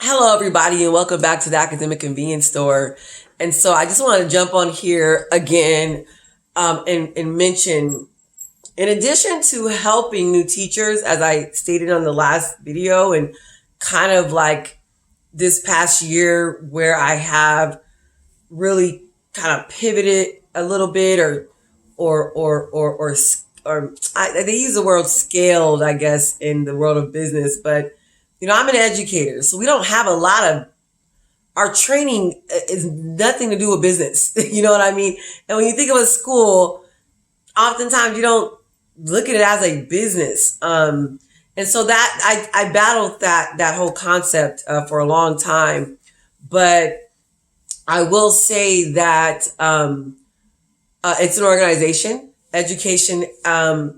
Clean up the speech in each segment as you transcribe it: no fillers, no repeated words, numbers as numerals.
Hello, everybody, and welcome back to the Academic Convenience Store. And so I just want to jump on here again and mention, in addition to helping new teachers, as I stated on the last video, and kind of like this past year where I have really kind of pivoted a little bit they use the word scaled, I guess, in the world of business, but I'm an educator, so we don't have a lot of our training is nothing to do with business. You know what I mean? And when you think of a school, oftentimes you don't look at it as a business. And so that I battled that whole concept for a long time. But I will say that it's an organization. Education, in a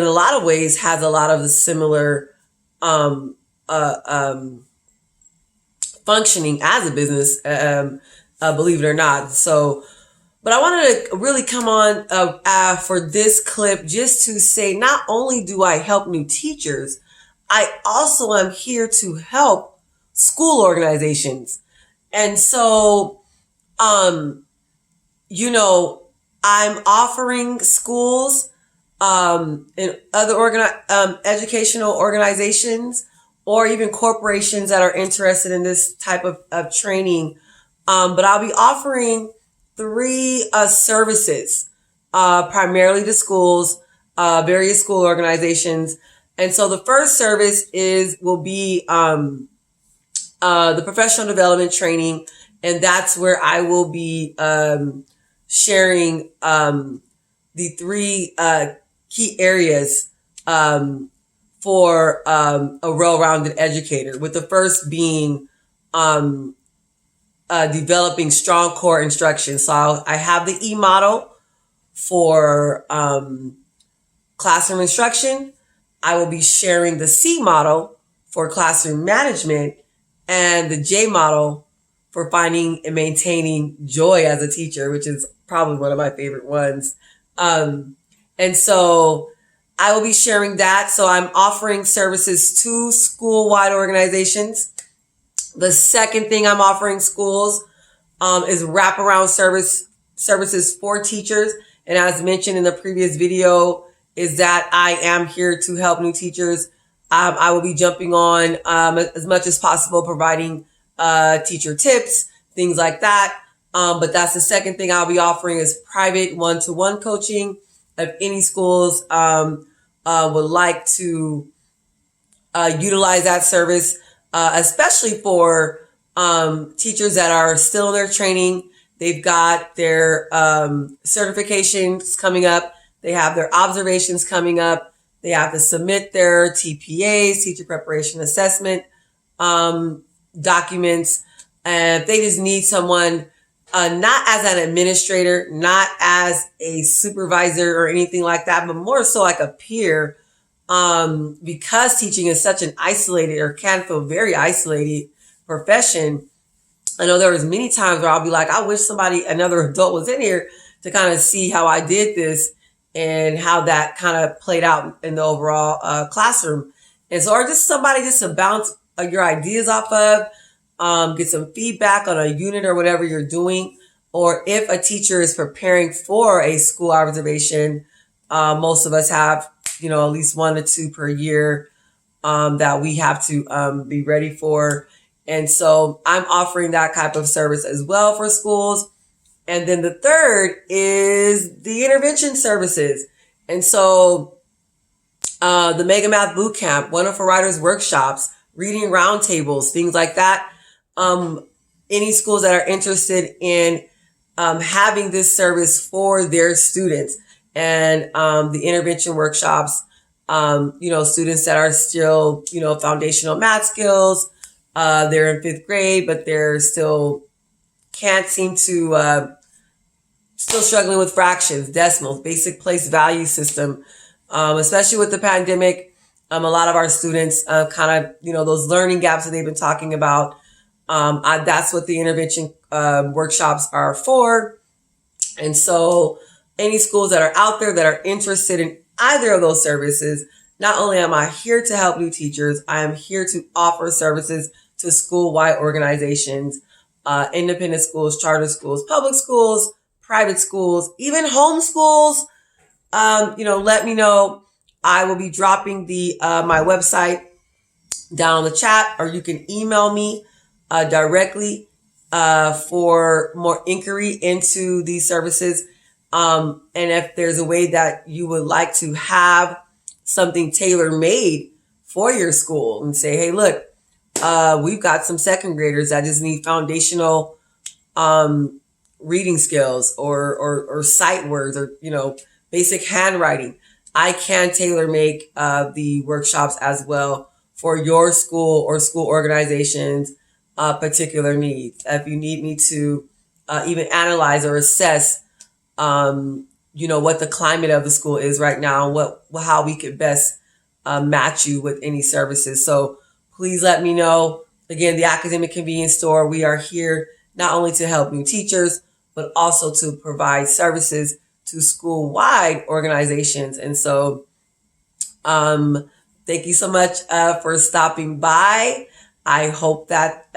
lot of ways, has a lot of the similar functioning as a business, believe it or not. So, but I wanted to really come on for this clip just to say, not only do I help new teachers, I also am here to help school organizations. And so, I'm offering schools and other educational organizations or even corporations that are interested in this type of training. But I'll be offering three services, primarily to schools, various school organizations. And so the first service will be the professional development training. And that's where I will be sharing the three key areas for a well-rounded educator, with the first being developing strong core instruction. So I have the E model for classroom instruction. I will be sharing the C model for classroom management and the J model for finding and maintaining joy as a teacher, which is probably one of my favorite ones. And so I will be sharing that. So I'm offering services to school-wide organizations. The second thing I'm offering schools is wraparound services for teachers. And as mentioned in the previous video, is that I am here to help new teachers. I will be jumping on as much as possible, providing teacher tips, things like that. But that's the second thing I'll be offering is private one-to-one coaching. If any schools would like to utilize that service, especially for teachers that are still in their training. They've got their certifications coming up. They have their observations coming up. They have to submit their TPAs, teacher preparation assessment documents. And if they just need someone, not as an administrator, not as a supervisor or anything like that, but more so like a peer, because teaching is such an isolated, or can feel very isolated profession. I know there was many times where I'll be like, I wish another adult was in here to kind of see how I did this and how that kind of played out in the overall classroom. And so, or just somebody just to bounce your ideas off of, get some feedback on a unit or whatever you're doing. Or if a teacher is preparing for a school observation, most of us have, at least 1 to 2 per year that we have to be ready for. And so I'm offering that type of service as well for schools. And then the third is the intervention services. And so the Mega Math Bootcamp, Wonderful Writers Workshops, reading roundtables, things like that. Any schools that are interested in having this service for their students, and the intervention workshops, students that are still, foundational math skills, they're in 5th grade, but they're still can't seem to, still struggling with fractions, decimals, basic place value system, especially with the pandemic. A lot of our students kind of, those learning gaps that they've been talking about. That's what the intervention workshops are for. And so any schools that are out there that are interested in either of those services, not only am I here to help new teachers, I am here to offer services to school-wide organizations, independent schools, charter schools, public schools, private schools, even homeschools. Let me know. I will be dropping my website down on the chat, or you can email me directly for more inquiry into these services. And if there's a way that you would like to have something tailor-made for your school and say, hey, look, we've got some second graders that just need foundational reading skills or sight words or, basic handwriting. I can tailor make the workshops as well for your school or school organization's particular needs. If you need me to even analyze or assess, what the climate of the school is right now, how we could best match you with any services. So please let me know. Again, the Academic Convenience Store, we are here not only to help new teachers, but also to provide services to school-wide organizations. And so thank you so much for stopping by. I hope that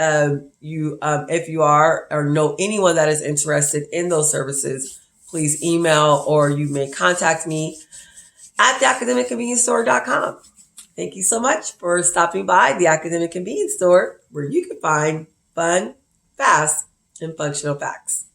you, if you are or know anyone that is interested in those services, please email or you may contact me at theacademicconvenience.store.com. Thank you so much for stopping by the Academic Convenience Store, where you can find fun, fast, and functional facts.